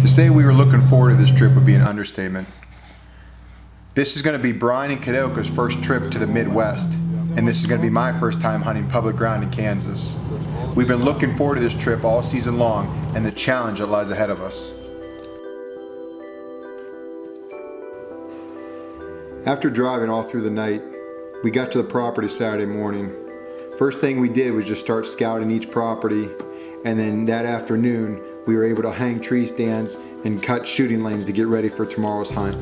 say we were looking forward to this trip would be an understatement. This is going to be Brian and Kadoka's first trip to the Midwest, and this is going to be my first time hunting public ground in Kansas. We've been looking forward to this trip all season long and the challenge that lies ahead of us. After driving all through the night, we got to the property Saturday morning. First thing we did was just start scouting each property, and then that afternoon we were able to hang tree stands and cut shooting lanes to get ready for tomorrow's hunt.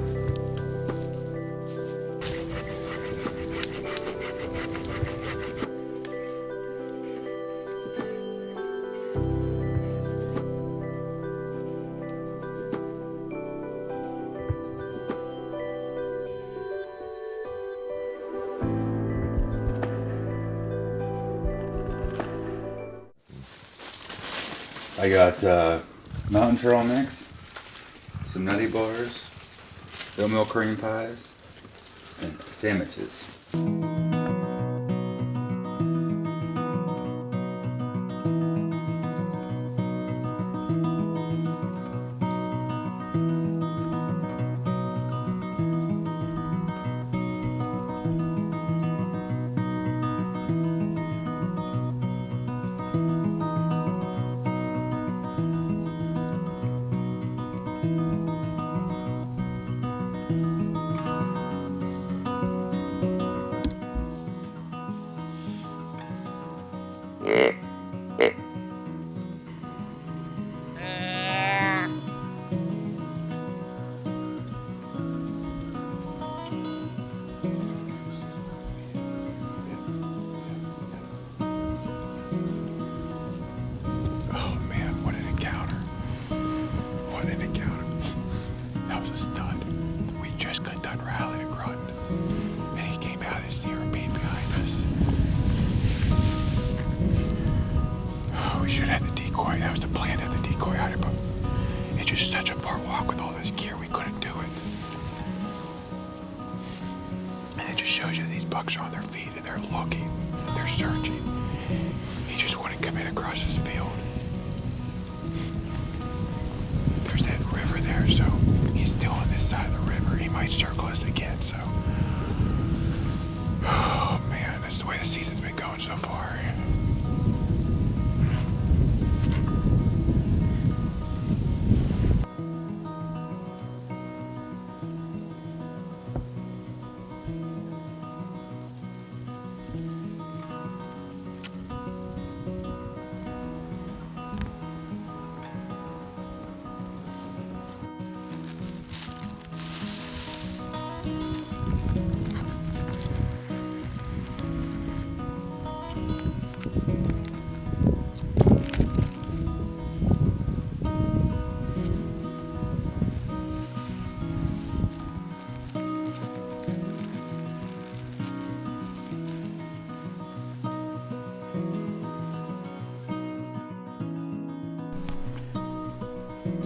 I got mountain trail mix, some nutty bars, oatmeal cream pies, and sandwiches. Oh man, what an encounter. What an encounter. That was a stud. We just got done rallying and grunting. And he came out of the Sierra Bean behind us. Oh, we should have had the decoy. That was the plan, to have the decoy out here, but it's just such a far walk with all this gear, we couldn't do it. And it just shows you these bucks are on their feet and they're looking, they're searching. He just wouldn't come in across his field. There's that river there, so he's still on this side of the river. He might circle us again, so. Oh man, that's the way the season's been going so far.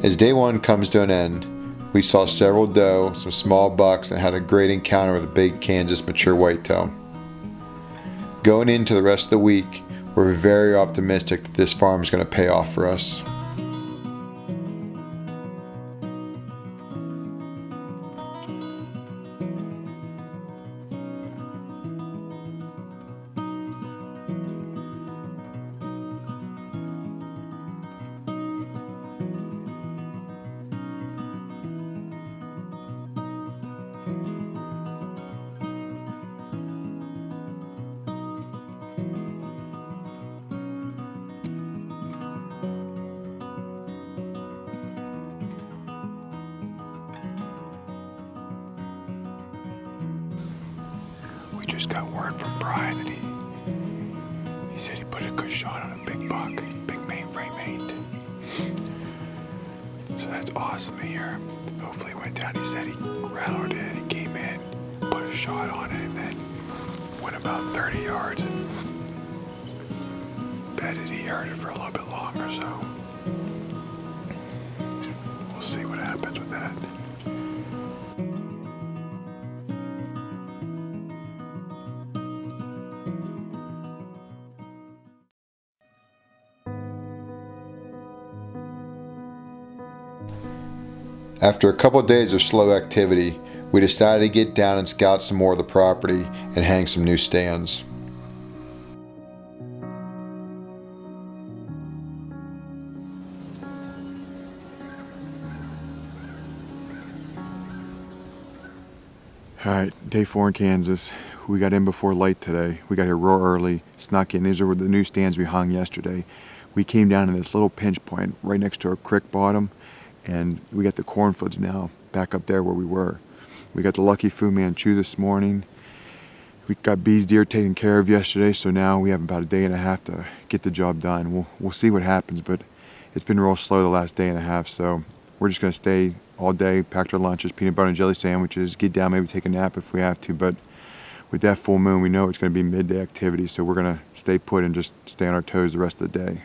As day one comes to an end, we saw several doe, some small bucks, and had a great encounter with a big Kansas mature whitetail. Going into the rest of the week, we're very optimistic that this farm is going to pay off for us. We just got word from Brian that he said he put a good shot on a big buck, big mainframe 8. So that's awesome to hear. Hopefully he went down, he said he rattled it, he came in, put a shot on it, and then went about 30 yards and betted he heard it for a little bit longer, so we'll see what happens with that. After a couple of days of slow activity, we decided to get down and scout some more of the property and hang some new stands. All right, day 4 in Kansas. We got in before light today. We got here real early, snuck in. These are the new stands we hung yesterday. We came down in this little pinch point right next to a creek bottom, and we got the cornfields now back up there where we were. We got the lucky Fu Manchu this morning. We got B's deer taken care of yesterday, so now we have about a day and a half to get the job done. We'll see what happens, but it's been real slow the last day and a half, so we're just gonna stay all day, packed our lunches, peanut butter and jelly sandwiches, get down, maybe take a nap if we have to, but with that full moon, we know it's gonna be midday activity, so we're gonna stay put and just stay on our toes the rest of the day.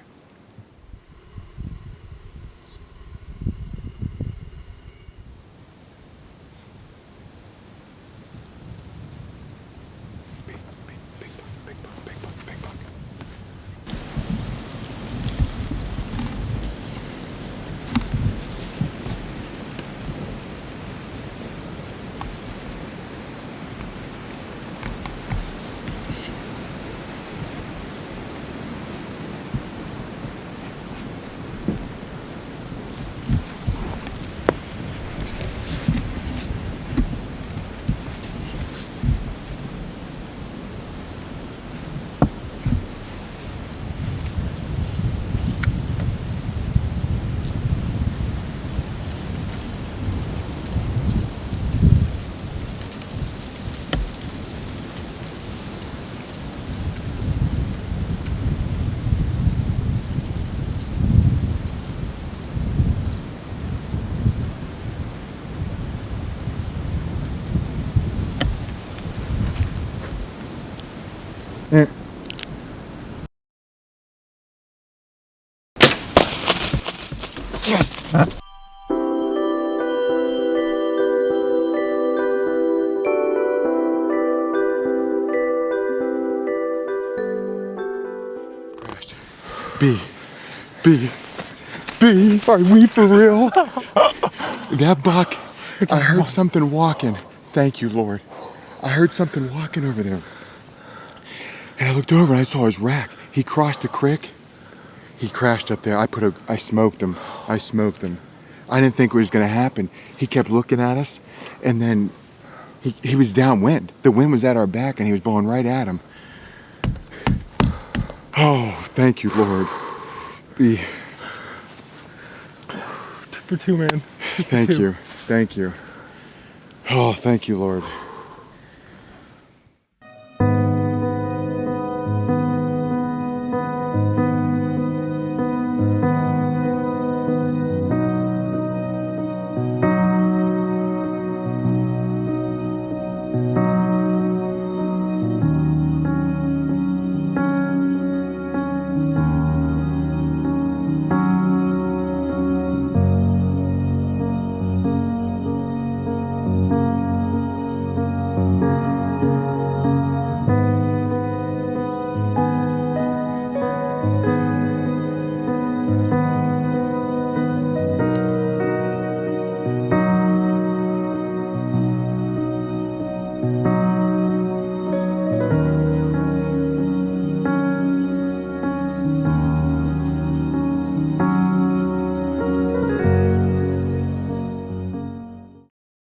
B, are we for real? That buck, I heard something walking. Thank you, Lord. I heard something walking over there. And I looked over and I saw his rack. He crossed the creek. He crashed up there. I smoked him. I didn't think it was gonna happen. He kept looking at us, and then he was downwind. The wind was at our back and he was blowing right at him. Oh, thank you, Lord. B. For 2, man. Thank you. Oh, thank you, Lord.